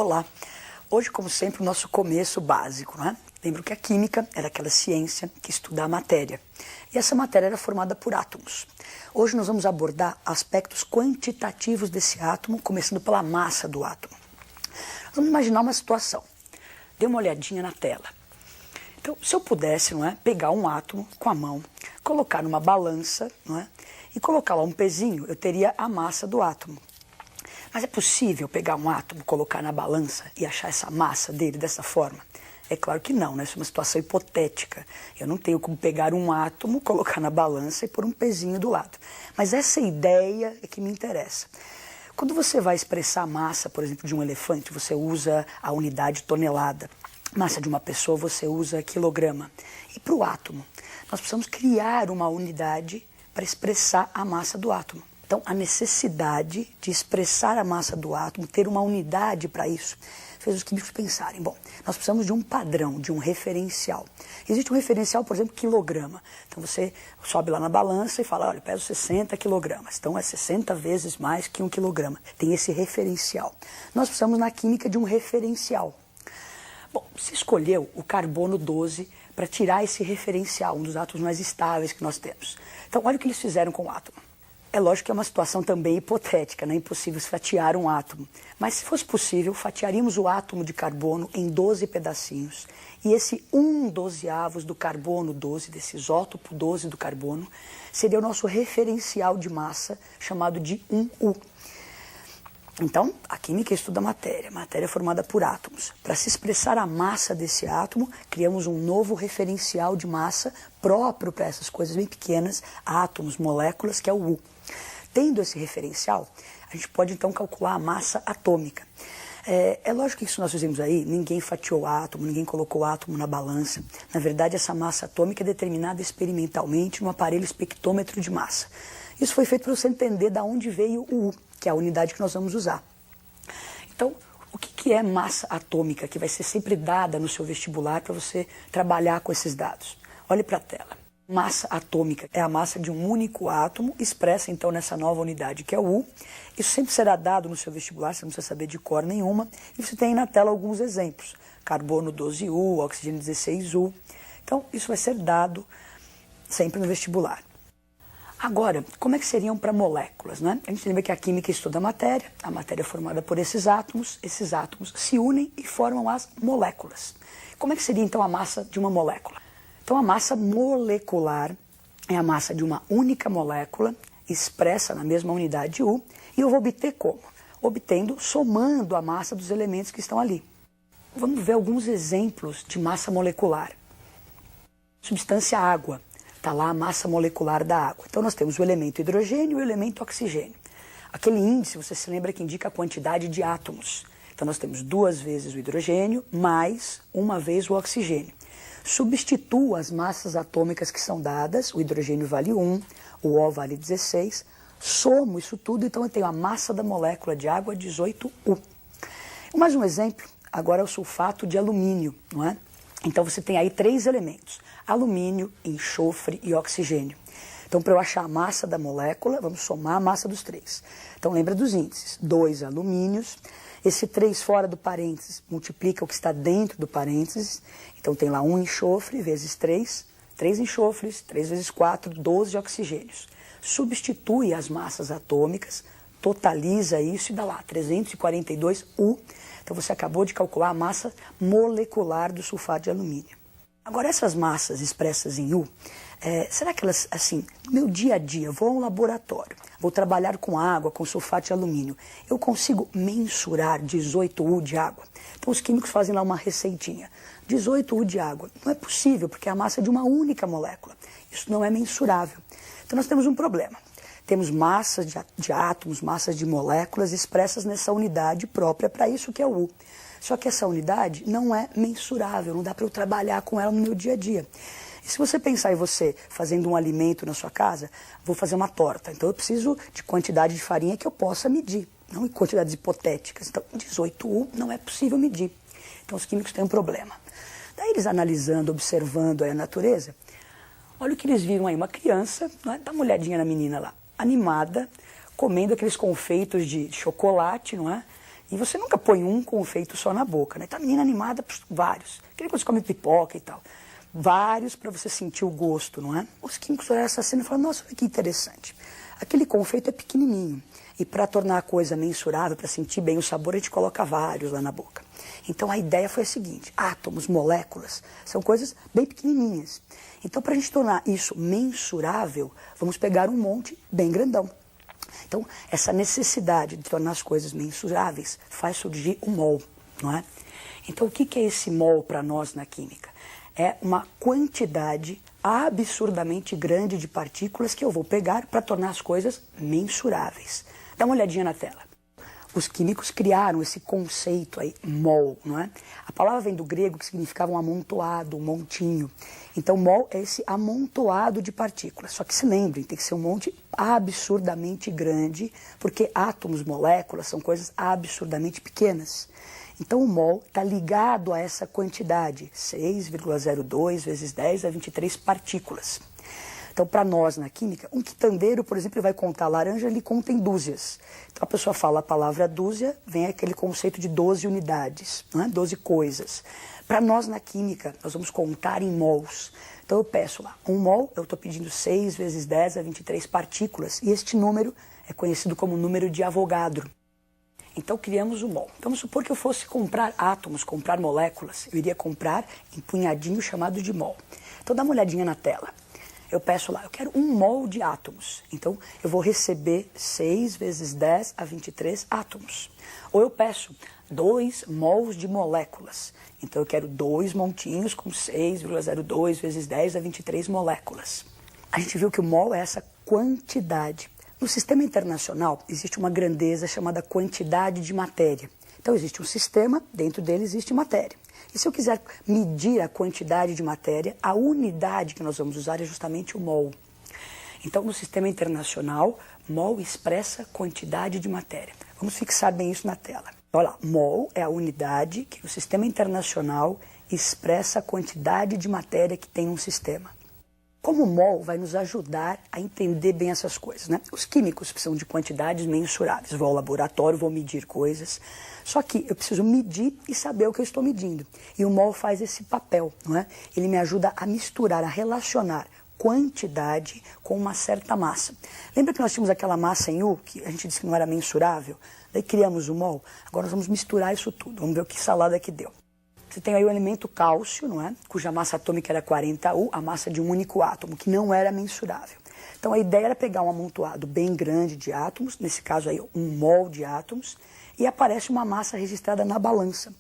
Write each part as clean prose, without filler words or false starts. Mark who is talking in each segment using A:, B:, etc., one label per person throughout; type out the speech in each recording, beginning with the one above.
A: Olá! Hoje, como sempre, o nosso começo básico, não é? Lembro que a química era aquela ciência que estuda a matéria. E essa matéria era formada por átomos. Hoje nós vamos abordar aspectos quantitativos desse átomo, começando pela massa do átomo. Vamos imaginar uma situação. Dê uma olhadinha na tela. Então, se eu pudesse, não é, pegar um átomo com a mão, colocar numa balança, não é, e colocar lá um pezinho, eu teria a massa do átomo. Mas é possível pegar um átomo, colocar na balança e achar essa massa dele dessa forma? É claro que não, né? Isso é uma situação hipotética. Eu não tenho como pegar um átomo, colocar na balança e pôr um pezinho do lado. Mas essa ideia é que me interessa. Quando você vai expressar a massa, por exemplo, de um elefante, você usa a unidade tonelada. Massa de uma pessoa, você usa quilograma. E para o átomo, nós precisamos criar uma unidade para expressar a massa do átomo. Então, a necessidade de expressar a massa do átomo, ter uma unidade para isso, fez os químicos pensarem, bom, nós precisamos de um padrão, de um referencial. Existe um referencial, por exemplo, quilograma. Então, você sobe lá na balança e fala, olha, eu peso 60 quilogramas. Então, é 60 vezes mais que 1 quilograma. Tem esse referencial. Nós precisamos, na química, de um referencial. Bom, se escolheu o carbono 12 para tirar esse referencial, um dos átomos mais estáveis que nós temos. Então, olha o que eles fizeram com o átomo. É lógico que é uma situação também hipotética, não é impossível fatiar um átomo. Mas se fosse possível, fatiaríamos o átomo de carbono em 12 pedacinhos. E esse 1/12 do carbono 12, desse isótopo 12 do carbono, seria o nosso referencial de massa, chamado de 1U. Então, a química estuda a matéria é formada por átomos. Para se expressar a massa desse átomo, criamos um novo referencial de massa próprio para essas coisas bem pequenas, átomos, moléculas, que é o U. Tendo esse referencial, a gente pode então calcular a massa atômica. É lógico que isso nós fizemos aí, ninguém fatiou o átomo, ninguém colocou o átomo na balança. Na verdade, essa massa atômica é determinada experimentalmente no aparelho espectrômetro de massa. Isso foi feito para você entender de onde veio o U, que é a unidade que nós vamos usar. Então, o que é massa atômica, que vai ser sempre dada no seu vestibular para você trabalhar com esses dados? Olhe para a tela. Massa atômica é a massa de um único átomo, expressa então nessa nova unidade que é o U. Isso sempre será dado no seu vestibular, você não precisa saber de cor nenhuma. E você tem aí na tela alguns exemplos. Carbono 12U, oxigênio 16U. Então, isso vai ser dado sempre no vestibular. Agora, como é que seriam para moléculas, né? A gente lembra que a química estuda a matéria é formada por esses átomos se unem e formam as moléculas. Como é que seria então a massa de uma molécula? Então a massa molecular é a massa de uma única molécula, expressa na mesma unidade U, e eu vou obter como? Obtendo, somando a massa dos elementos que estão ali. Vamos ver alguns exemplos de massa molecular. Substância água. Está lá a massa molecular da água. Então nós temos o elemento hidrogênio e o elemento oxigênio. Aquele índice, você se lembra que indica a quantidade de átomos. Então nós temos 2 vezes o hidrogênio mais 1 vez o oxigênio. Substitua as massas atômicas que são dadas, o hidrogênio vale 1, o O vale 16, somo isso tudo, então eu tenho a massa da molécula de água 18U. Mais um exemplo, agora é o sulfato de alumínio, não é? Então você tem aí 3 elementos, alumínio, enxofre e oxigênio. Então para eu achar a massa da molécula, vamos somar a massa dos 3. Então lembra dos índices, 2 alumínios, esse 3 fora do parênteses multiplica o que está dentro do parênteses, então tem lá 1 enxofre vezes 3 enxofres, 3 vezes 4, 12 oxigênios. Substitui as massas atômicas, totaliza isso e dá lá 342U. Então você acabou de calcular a massa molecular do sulfato de alumínio. Agora essas massas expressas em U, será que elas, assim, no meu dia a dia, vou a um laboratório, vou trabalhar com água, com sulfato de alumínio, eu consigo mensurar 18U de água? Então os químicos fazem lá uma receitinha. 18U de água. Não é possível, porque é a massa de uma única molécula. Isso não é mensurável. Então nós temos um problema. Temos massas de átomos, massas de moléculas expressas nessa unidade própria para isso que é o U. Só que essa unidade não é mensurável, não dá para eu trabalhar com ela no meu dia a dia. E se você pensar em você fazendo um alimento na sua casa, vou fazer uma torta, então eu preciso de quantidade de farinha que eu possa medir, não em quantidades hipotéticas. Então 18U não é possível medir. Então os químicos têm um problema. Daí eles analisando, observando aí a natureza, olha o que eles viram aí, uma criança, não é? Dá uma olhadinha na menina lá, animada, comendo aqueles confeitos de chocolate, não é? E você nunca põe um confeito só na boca, né? Tá a menina animada, vários. Que nem quando você come pipoca e tal. Vários para você sentir o gosto, não é? Os químicos olharam essa cena e falaram, nossa, que interessante. Aquele confeito é pequenininho. E para tornar a coisa mensurável, para sentir bem o sabor, a gente coloca vários lá na boca. Então a ideia foi a seguinte, átomos, moléculas, são coisas bem pequenininhas. Então para a gente tornar isso mensurável, vamos pegar um monte bem grandão. Então essa necessidade de tornar as coisas mensuráveis faz surgir o mol, não é? Então o que é esse mol para nós na química? É uma quantidade absurdamente grande de partículas que eu vou pegar para tornar as coisas mensuráveis. Dá uma olhadinha na tela. Os químicos criaram esse conceito aí, mol, não é? A palavra vem do grego, que significava um amontoado, um montinho. Então, mol é esse amontoado de partículas. Só que se lembrem, tem que ser um monte absurdamente grande, porque átomos, moléculas, são coisas absurdamente pequenas. Então, o mol está ligado a essa quantidade, 6,02 vezes 10 a 23 partículas. Então, para nós, na química, um quitandeiro, por exemplo, ele vai contar laranja, ele conta em dúzias. Então, a pessoa fala a palavra dúzia, vem aquele conceito de 12 unidades, não é? 12 coisas. Para nós, na química, nós vamos contar em mols. Então, eu peço lá, um mol, eu estou pedindo 6 vezes 10 a 23 partículas, e este número é conhecido como número de Avogadro. Então, criamos o mol. Então, vamos supor que eu fosse comprar átomos, comprar moléculas, eu iria comprar em punhadinho chamado de mol. Então, dá uma olhadinha na tela. Eu peço lá, eu quero 1 mol de átomos. Então, eu vou receber 6 vezes 10 a 23 átomos. Ou eu peço 2 mols de moléculas. Então, eu quero 2 montinhos com 6,02 vezes 10 a 23 moléculas. A gente viu que o mol é essa quantidade. No sistema internacional, existe uma grandeza chamada quantidade de matéria. Então, existe um sistema, dentro dele existe matéria. E se eu quiser medir a quantidade de matéria, a unidade que nós vamos usar é justamente o mol. Então, no sistema internacional, mol expressa quantidade de matéria. Vamos fixar bem isso na tela. Olha lá, mol é a unidade que no sistema internacional expressa a quantidade de matéria que tem um sistema. Como o mol vai nos ajudar a entender bem essas coisas, né? Os químicos precisam de quantidades mensuráveis. Vou ao laboratório, vou medir coisas. Só que eu preciso medir e saber o que eu estou medindo. E o mol faz esse papel, não é? Ele me ajuda a misturar, a relacionar quantidade com uma certa massa. Lembra que nós tínhamos aquela massa em U, que a gente disse que não era mensurável? Daí criamos o mol. Agora nós vamos misturar isso tudo. Vamos ver o que salada que deu. Você tem aí o elemento cálcio, não é? Cuja massa atômica era 40U, a massa de um único átomo, que não era mensurável. Então a ideia era pegar um amontoado bem grande de átomos, nesse caso aí 1 mol de átomos, e aparece uma massa registrada na balança.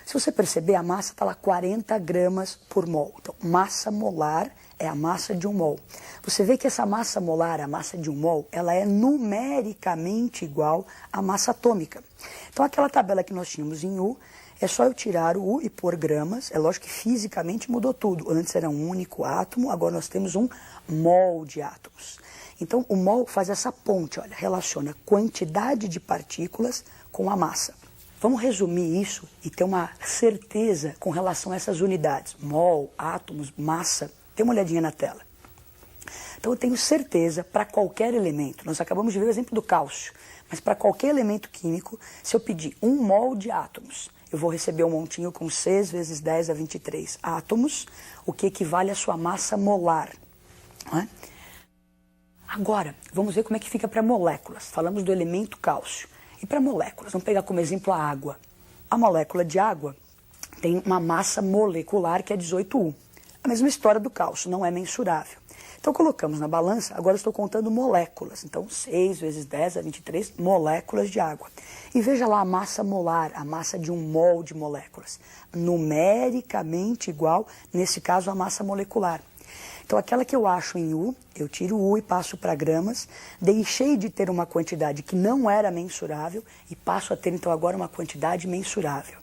A: Se você perceber, a massa está lá 40 gramas por mol. Então, massa molar é a massa de 1 mol. Você vê que essa massa molar, a massa de 1 mol, ela é numericamente igual à massa atômica. Então, aquela tabela que nós tínhamos em U, é só eu tirar o U e pôr gramas. É lógico que fisicamente mudou tudo. Antes era um único átomo, agora nós temos 1 mol de átomos. Então, o mol faz essa ponte, olha, relaciona quantidade de partículas com a massa. Vamos resumir isso e ter uma certeza com relação a essas unidades. Mol, átomos, massa. Dê uma olhadinha na tela. Então, eu tenho certeza para qualquer elemento. Nós acabamos de ver o exemplo do cálcio. Mas para qualquer elemento químico, se eu pedir 1 mol de átomos, eu vou receber um montinho com 6 vezes 10 a 23 átomos, o que equivale à sua massa molar. Não é? Agora, vamos ver como é que fica para moléculas. Falamos do elemento cálcio. E para moléculas, vamos pegar como exemplo a água. A molécula de água tem uma massa molecular que é 18U. A mesma história do cálcio, não é mensurável. Então colocamos na balança, agora eu estou contando moléculas. Então 6 vezes 10 a 23 moléculas de água. E veja lá a massa molar, a massa de 1 mol de moléculas. Numericamente igual, nesse caso, à massa molecular. Então aquela que eu acho em U, eu tiro o U e passo para gramas, deixei de ter uma quantidade que não era mensurável e passo a ter então agora uma quantidade mensurável.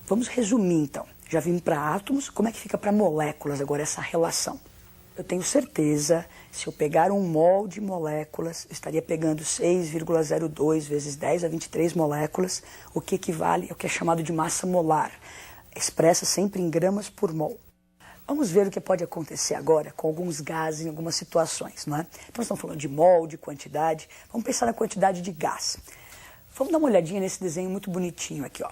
A: Vamos resumir então. Já vimos para átomos, como é que fica para moléculas agora essa relação? Eu tenho certeza, se eu pegar 1 mol de moléculas, eu estaria pegando 6,02 vezes 10 a 23 moléculas, o que equivale ao que é chamado de massa molar, expressa sempre em gramas por mol. Vamos ver o que pode acontecer agora com alguns gases em algumas situações, não é? Então, nós estamos falando de mol, de quantidade. Vamos pensar na quantidade de gás. Vamos dar uma olhadinha nesse desenho muito bonitinho aqui, ó.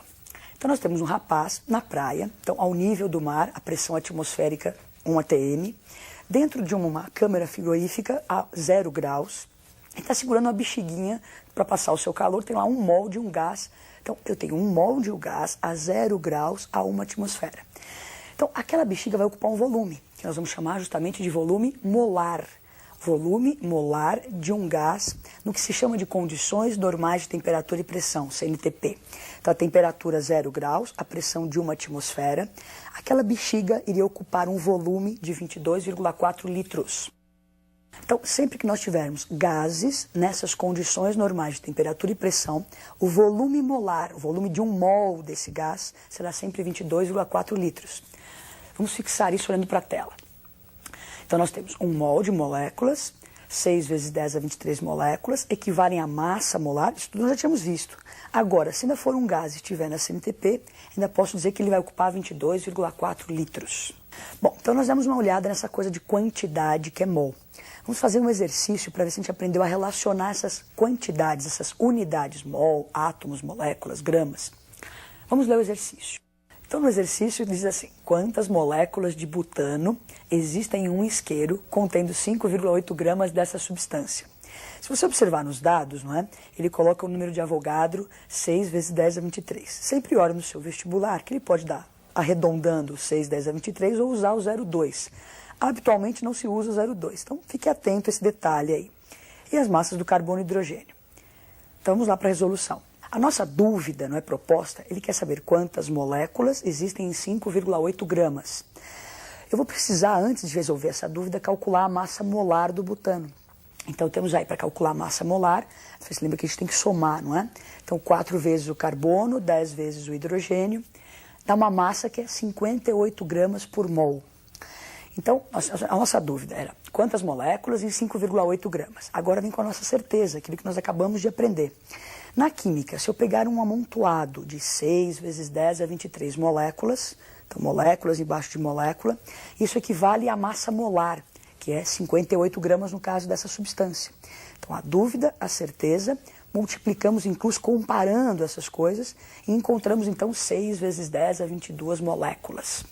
A: Então nós temos um rapaz na praia, então ao nível do mar, a pressão atmosférica 1 atm, dentro de uma câmara frigorífica a 0 graus, ele está segurando uma bexiguinha para passar o seu calor, tem lá 1 mol de um gás. Então eu tenho 1 mol de um gás a 0 graus a 1 atmosfera. Então aquela bexiga vai ocupar um volume, que nós vamos chamar justamente de volume molar. Volume molar de um gás no que se chama de condições normais de temperatura e pressão, CNTP. Então a temperatura 0 graus, a pressão de 1 atmosfera, aquela bexiga iria ocupar um volume de 22,4 litros. Então, sempre que nós tivermos gases nessas condições normais de temperatura e pressão, o volume molar, o volume de 1 mol desse gás, será sempre 22,4 litros. Vamos fixar isso olhando para a tela. Então, nós temos 1 mol de moléculas, 6 vezes 10 a 23 moléculas, equivalem à massa molar, isso tudo nós já tínhamos visto. Agora, se ainda for um gás e estiver na CNTP, ainda posso dizer que ele vai ocupar 22,4 litros. Bom, então nós damos uma olhada nessa coisa de quantidade que é mol. Vamos fazer um exercício para ver se a gente aprendeu a relacionar essas quantidades, essas unidades, mol, átomos, moléculas, gramas. Vamos ler o exercício. Então, no exercício diz assim: quantas moléculas de butano existem em um isqueiro contendo 5,8 gramas dessa substância? Se você observar nos dados, não é? Ele coloca o número de Avogadro 6 vezes 10 a 23. Sempre olha no seu vestibular que ele pode dar arredondando 6, 10 a 23 ou usar o 0,2. Habitualmente não se usa o 0,2, então fique atento a esse detalhe aí. E as massas do carbono e hidrogênio. Então vamos lá para a resolução. A nossa dúvida, não é proposta, ele quer saber quantas moléculas existem em 5,8 gramas. Eu vou precisar, antes de resolver essa dúvida, calcular a massa molar do butano. Então temos aí para calcular a massa molar, você se lembra que a gente tem que somar, não é? Então 4 vezes o carbono, 10 vezes o hidrogênio, dá uma massa que é 58 gramas por mol. Então, a nossa dúvida era quantas moléculas em 5,8 gramas. Agora vem com a nossa certeza, aquilo que nós acabamos de aprender. Na química, se eu pegar um amontoado de 6 vezes 10 a 23 moléculas, então moléculas embaixo de molécula, isso equivale à massa molar, que é 58 gramas no caso dessa substância. Então, a dúvida, a certeza, multiplicamos incluso comparando essas coisas e encontramos então 6 vezes 10 a 22 moléculas.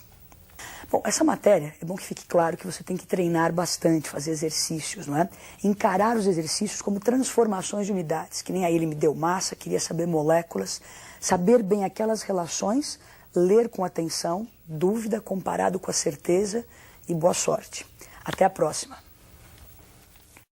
A: Bom, essa matéria, é bom que fique claro que você tem que treinar bastante, fazer exercícios, não é? Encarar os exercícios como transformações de unidades, que nem aí ele me deu massa, queria saber moléculas, saber bem aquelas relações, ler com atenção, dúvida comparado com a certeza e boa sorte. Até a próxima.